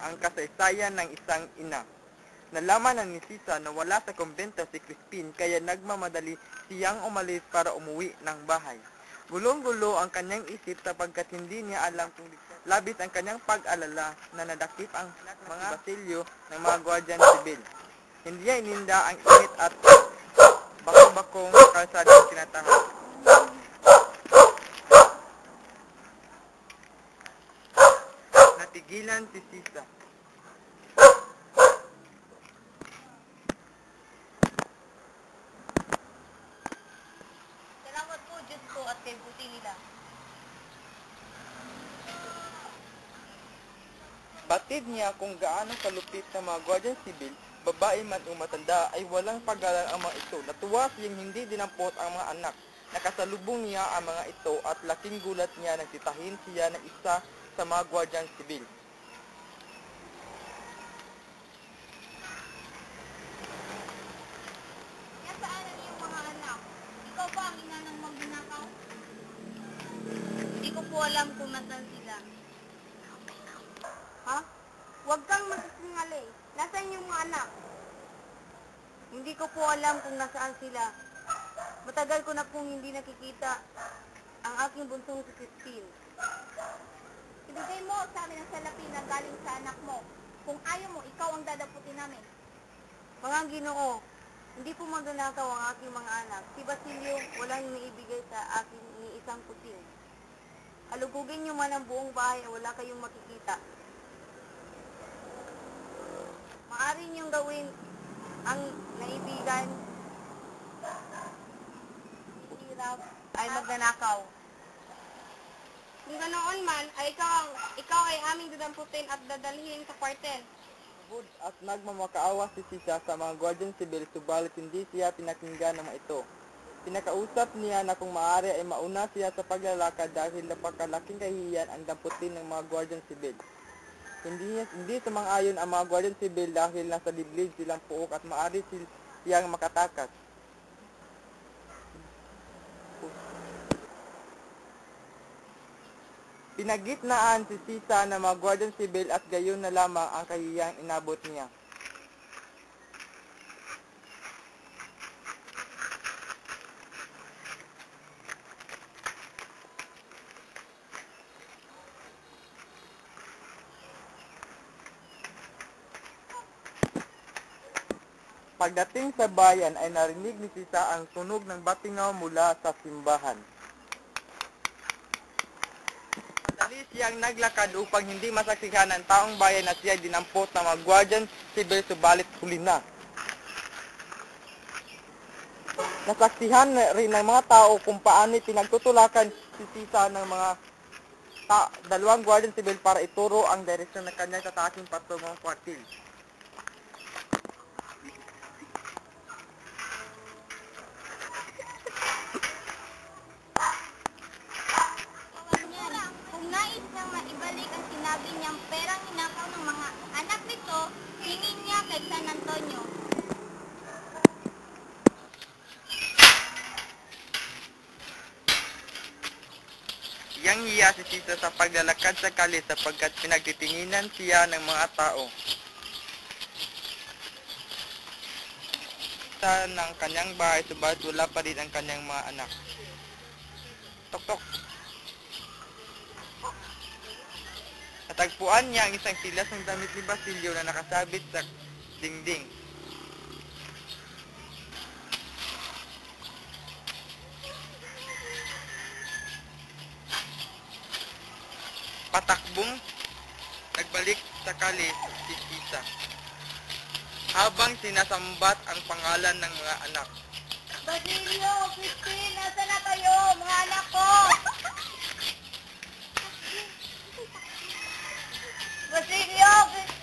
ang kasaysayan ng isang ina. Nalaman ng ni Sisa na wala sa kumbento si Crispin kaya nagmamadali siyang umalis para umuwi ng bahay. Gulong-gulo ang kanyang isip sapagkat hindi niya alam kung labis ang kanyang pag-alala na nadakip ang mga basilyo ng mga gwardiyan sibil. Hindi niya ininda ang init at bako-bakong kalsadang tinatahak. Natigilan si Sisa. Salamat po, Diyos ko, at kay buti nila. Batid niya kung gaano kalupit ng mga gwardiyan sibil, babae man o matanda, ay walang pagalan ang mga ito. Natuwa siyang hindi dinampot ang mga anak. Nakasalubong niya ang mga ito at laking gulat niya nang sitahin siya ng isa sa mga gwardiyan sibil. Nasaan ang iyong mga anak? Ikaw ba ang ina ng magnanakaw? Hindi ko po alam kung nasaan sila. Ha? Huwag kang magsisingali. Nasaan yung mga anak? Hindi ko po alam kung nasaan sila. Matagal ko na pong hindi nakikita ang aking bunsong si Crispin. Ibigay mo sa amin ang salapi na galing sa anak mo. Kung ayaw mo, ikaw ang dadaputin namin. Mga Ginoo, hindi po magnanakaw ang aking mga anak. Si Basilio walang iniibigay sa akin ni isang puting. Alugugin niyo man ang buong bahay wala kayong makikita. Maaari niyong gawin ang naibigan ay magnanakaw. Kung ganoon man, ay ikaw ay aming dadamputin at dadalhin sa kwartel. Bud at nagmamakaawa si Sisa sa mga gwardiyan sibil, subalit hindi siya pinakinggan ng mga ito. Pinakausap niya na kung maaari ay mauna siya sa paglalakad dahil napakalaking kahihiyan ang damputin ng mga gwardiyan sibil. Hindi sumang-ayon ang mga gwardiyan sibil dahil nasa liblib silang puok at maaari siyang makatakas. Pinagitnaan si Sisa ng mga gwardiyan sibil at gayon na lamang ang kahihiyang inabot niya. Pagdating sa bayan ay narinig ni Sisa ang tunog ng batingaw mula sa simbahan. Dali siyang naglakad upang hindi masaksihan ng taong bayan na siya dinampot ng mga gwardiyan sibil subalit huli na. Nasaksihan rin ng mga tao kung paano pinagtutulakan si Sisa ng mga dalawang gwardiyan sibil para ituro ang direksyon ng kanyang tataking patungong kwartil. Kung nais niyang maibalik ang sinabi niyang perang ninakaw ng mga anak nito, hingin niya kay San Antonio. Hiyang-hiya si Sisa sa paglalakad sa kalye sapagkat pinagtitinginan siya ng mga tao. Sa ng kanyang bahay subalit wala pa rin ang kanyang mga anak. Tok-tok. Natagpuan niya ang isang silas ng damit ni Basilio na nakasabit sa dingding. Patakbong nagbalik sa kalye si Sisa habang sinasambat ang pangalan ng mga anak. Basilio, Crispin, nasa na kayo, mga anak ko? Basilio, Crispin!